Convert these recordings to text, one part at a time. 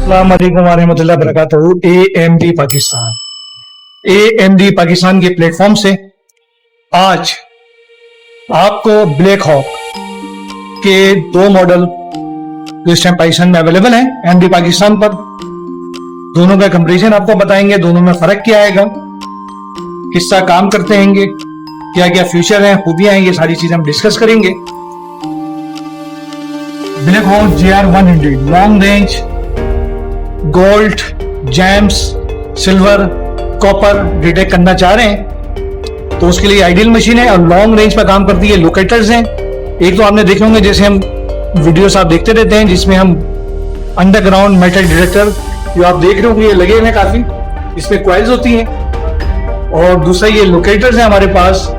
अस्सलाम वालेकुम वरहमतुल्लाहि वबरकातुहू। AMD पाकिस्तान, AMD पाकिस्तान के प्लेटफॉर्म से आज आपको ब्लैक हॉक के दो मॉडल जो इस टाइम पाकिस्तान में अवेलेबल हैं AMD पाकिस्तान पर, दोनों का कंपैरिजन आपको बताएंगे, दोनों में फर्क क्या आएगा, किस तरह काम करते हैं, क्या क्या फ्यूचर हैं, खूबियां हैं, ये सारी चीजें हम डिस्कस करेंगे। Black hawk GR100 long range gold, gems, silver, copper detect करना चाह रहे हैं तो उसके लिए आइडियल मशीन है और लॉन्ग रेंज पर काम करती है। लोकेटर्स हैं, एक तो आपने देखे होंगे जैसे हम वीडियोस आप देखते रहते हैं जिसमें हम अंडरग्राउंड मेटल डिटेक्टर जो आप देख रहे होंगे ये लगे हुए हैं काफी, इसमें क्वाइल्स होती हैं। और दूसरा ये लोकेटर्स हैं हमारे पास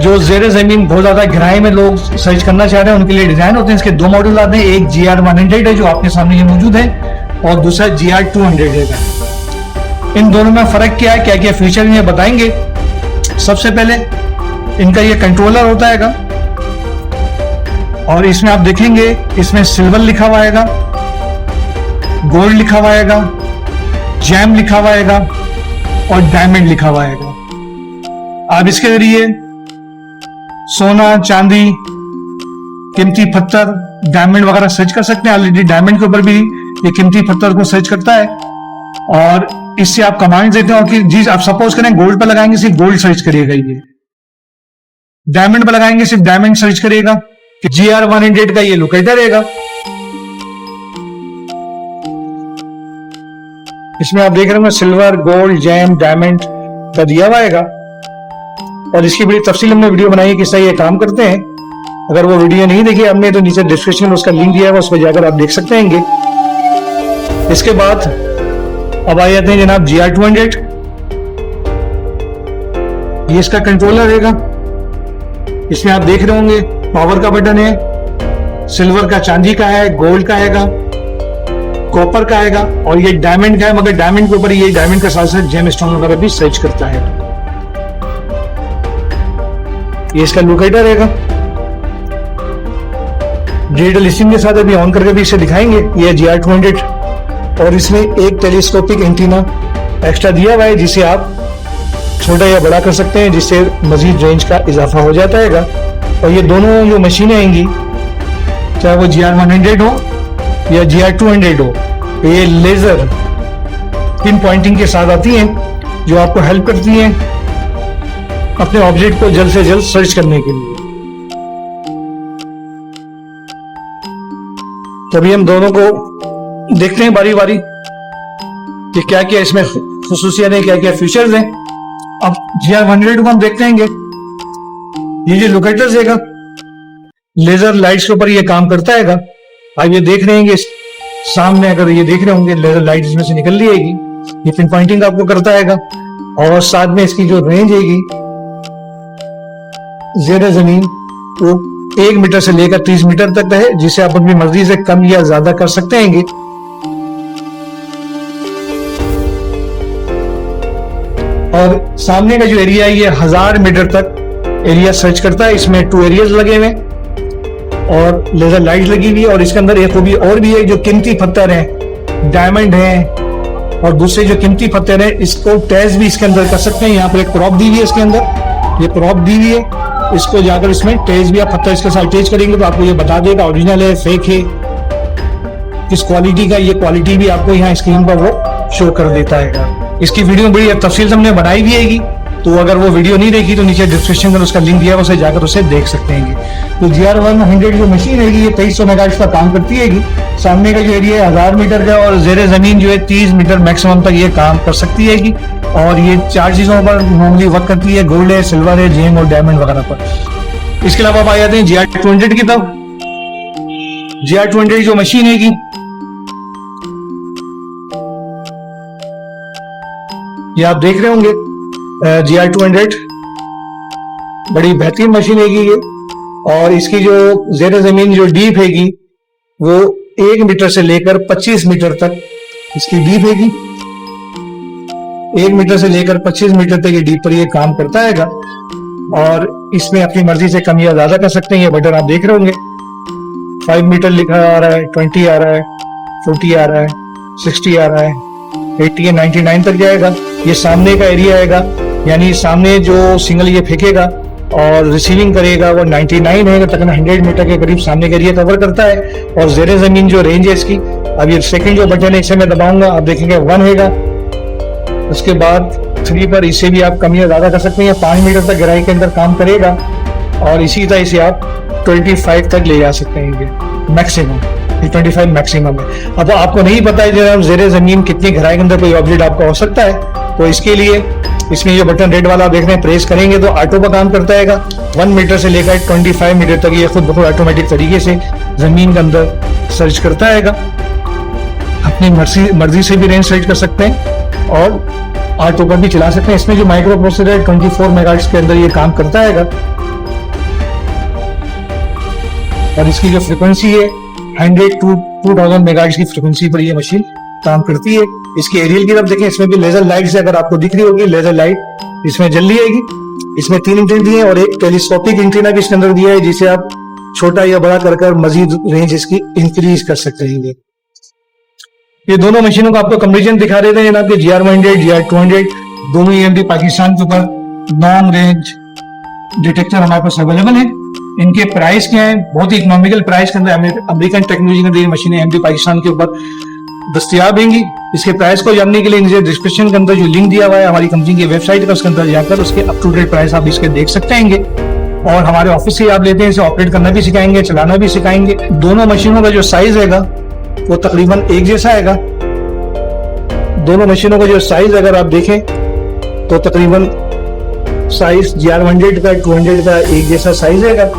जो जेर जमीन बहुत ज्यादा गहराई में लोग सर्च करना चाह रहे हैं उनके लिए डिजाइन होते हैं। इसके दो मॉडल आते हैं, एक GR100 है जो आपके सामने ये मौजूद है और दूसरा GR200 है। इन दोनों में फर्क क्या है, क्या क्या फीचर ये बताएंगे। सबसे पहले इनका ये कंट्रोलर होता है और इसमें आप देखेंगे इसमें सिल्वर लिखा हुआ है, गोल्ड लिखा हुआ है, जैम लिखा हुआ है और डायमंड लिखा हुआ है। आप इसके जरिए सोना, चांदी, कीमती पत्थर, डायमंड वगैरह सर्च कर सकते हैं। ऑलरेडी डायमंड के ऊपर भी ये कीमती पत्थर को सर्च करता है और इससे आप कमांड देते हो कि जी आप सपोज करें गोल्ड पर लगाएंगे सिर्फ गोल्ड सर्च करिएगा, ये डायमंड पर लगाएंगे सिर्फ डायमंड सर्च करिएगा। GR100 का ये लोकेटर रहेगा, इसमें आप देख रहे होंगे सिल्वर, गोल्ड, जैम, डायमंड का दिया हुआ है और इसकी बड़ी तफसील हमने वीडियो बनाई है किस तरह ये काम करते हैं। अगर वो वीडियो नहीं देखी हमने तो नीचे डिस्क्रिप्शन में उसका लिंक दिया है, उस पर जाकर आप देख सकते हैं। इसके बाद अब आ जाते हैं जनाब GR200। ये इसका कंट्रोलर रहेगा, इसमें आप देख रहे होंगे पावर का बटन है, सिल्वर का, चांदी का है, गोल्ड का है, कॉपर का है और ये डायमंड का है, मगर डायमंड के ऊपर ये डायमंड का साथ साथ जेम स्टोन वगैरह भी सर्च करता है। ये इसका लोकेटर रहेगा, डिजिटल लिस्टिंग के साथ अभी ऑन करके भी इसे दिखाएंगे। ये GR200 और इसमें एक टेलीस्कोपिक एंटीना एक्स्ट्रा दिया हुआ है जिसे आप छोटा या बड़ा कर सकते हैं, जिससे मजीद रेंज का इजाफा हो जाता है। और ये दोनों जो मशीनें आएंगी चाहे वो GR100 हो या GR200 हो, ये लेजर पिन पॉइंटिंग के साथ आती हैं जो आपको हेल्प करती हैं अपने ऑब्जेक्ट को जल्द से जल्द सर्च करने के लिए। तभी हम दोनों को देखते हैं बारी बारी कि क्या क्या इसमें खुसूसियत है, क्या क्या फीचर्स हैं। अब GR100 को हम देखते हैं, ये जो लोकेटर्स है लेजर लाइट्स के ऊपर ये काम करता है। आप ये देख रहे हैं सामने, अगर ये देख रहे होंगे लेजर लाइट इसमें से निकल रही है, ये पिन पॉइंटिंग आपको करता है और साथ में इसकी जो रेंज है जेर जमीन वो 1 मीटर से लेकर 30 मीटर तक है, जिसे आप अपनी मर्जी से कम या ज्यादा कर सकते हैं। और सामने का जो एरिया है ये 1000 मीटर तक एरिया सर्च करता है। इसमें 2 एरियाज लगे हुए और लेजर लाइट लगी हुई है और इसके अंदर एक खूबी और भी है, जो कीमती पत्थर हैं, डायमंड हैं और दूसरे जो कीमती पत्थर हैं इसको टेस्ट भी इसके अंदर कर सकते हैं। यहाँ पर एक प्रॉप दी हुई है, इसके अंदर ये प्रॉप दी हुई है, इसको जाकर इसमें टेस्ट भी आप पत्थर इसके साथ टेस्ट करेंगे तो आपको ये बता देगा ओरिजिनल है, फेक है, किस क्वालिटी का। ये क्वालिटी भी आपको यहाँ स्क्रीन पर वो शो कर देता है। इसकी वीडियो बड़ी तफसील हमने बनाई भी है, तो अगर वो वीडियो नहीं देखी तो नीचे डिस्क्रिप्शन में उसका लिंक दिया है, उसे जाकर उसे देख सकते हैं। तो GR100 जो मशीन है ये 2300 मेगाहर्ट्ज का काम करती है। सामने का जो एरिया है 1000 मीटर का और जेर जमीन जो है 30 मीटर मैक्सिमम तक ये काम कर सकती है। और ये 4 चीजों पर नॉर्मली वर्क करती है, गोल्ड है, सिल्वर है, जेम और डायमंड वगैरह पर। इसके अलावा आप आ जाते हैं GR200 की तरफ। GR200 जो मशीन है ये आप देख रहे होंगे GR200 बड़ी बेहतरीन मशीन है ये और इसकी जो जेर जमीन जो डीप है वो 1 मीटर से लेकर 25 मीटर तक इसकी डीप है। 1 मीटर से लेकर 25 मीटर तक ये डीप पर ये काम करता है और इसमें अपनी मर्जी से कम या ज्यादा कर सकते हैं। ये बटन आप देख रहे होंगे 5 मीटर लिखा आ रहा है, 20 आ रहा है, 40 आ रहा है, 60 आ रहा है, 80 या 99 तक जाएगा। ये सामने का एरिया आएगा, यानी सामने जो सिंगल ये फेंकेगा और रिसीविंग करेगा वो 99 है, तकरीबन 100 मीटर के करीब सामने का एरिया कवर करता है। और ज़ेरे ज़मीन जो रेंज है इसकी, अब ये सेकंड जो बटन है इसे मैं दबाऊंगा, आप देखेंगे 1 हैगा। उसके बाद 3 पर इसे भी आप कम या ज़्यादा कर सकते हैं, 5 मीटर तक गहराई के अंदर काम करेगा। और इसी तरह इसे आप 25 तक ले जा सकते हैं, ये मैक्सिमम, ये 25 मैक्सिमम है। अब आपको नहीं पता है जब ज़ेरे ज़मीन कितनी गहराई के अंदर कोई ऑब्जेक्ट आपका हो सकता है, तो इसके लिए इसमें जो बटन रेड वाला आप देख रहे हैं, प्रेस करेंगे तो ऑटो पर काम करता है। 1 मीटर से लेकर 25 मीटर तक ये खुद ब खुद ऑटोमेटिक तरीके से जमीन के अंदर सर्च करता है। अपनी मर्जी से भी रेंज सर्च कर सकते हैं और ऑटो पर भी चला सकते हैं। इसमें जो माइक्रो प्रोसेसर है 24 मेगाहर्ट्ज के अंदर ये काम करता है। और इसकी जो फ्रिक्वेंसी है 100 to 2000 मेगाहर्ट्ज की फ्रिक्वेंसी पर ये मशीन काम करती है। इसके एरियल की तरफ देखें, इसमें भी लेजर लाइट से अगर आपको दिख रही होगी, लेजर लाइट इसमें जल रही है। इसमें 3 एंटीना दिए हैं और एक टेलीस्कोपिक एंटीना भी इसके अंदर दिया है, जिसे आप छोटा या बड़ा कर मजीद रेंज इसकी इंक्रीज कर सकते हैं। ये दोनों मशीनों का आपको कंपैरिजन दिखा रहे थे जनाब के GR100, GR200 दोनों AMD पाकिस्तान के ऊपर लॉन्ग रेंज डिटेक्टर हमारे पास अवेलेबल है। इनके प्राइस क्या है, बहुत ही इकोनॉमिकल प्राइस के अंदर अमेरिकन टेक्नोलॉजी के अंदर ये मशीनें AMD पाकिस्तान के ऊपर दस्तयाब होंगी। इसके प्राइस को जानने के लिए नीचे डिस्क्रिप्शन के अंदर जो लिंक दिया हुआ है हमारी कंपनी की वेबसाइट का, उसके अंदर जाकर उसके अप टू डेट प्राइस आप इसके देख सकते हैं। और हमारे ऑफिस से आप लेते हैं, इसे ऑपरेट करना भी सिखाएंगे, चलाना भी सिखाएंगे। दोनों मशीनों का जो साइज है वो तकरीबन एक जैसा है। दोनों मशीनों का जो साइज अगर आप देखें तो तकरीबन साइज GR100 का 200 का एक जैसा साइज है।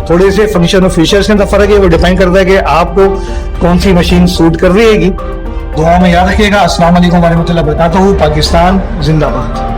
थोड़े से फंक्शन और फीचर्स के अंदर फर्क है, वो डिपेंड करता है कि आपको कौन सी मशीन सूट कर रही है। दुआ में याद रखिएगा। अस्सलाम वालेकुम व रहमतुल्लाहि व बरकातहू। पाकिस्तान जिंदाबाद।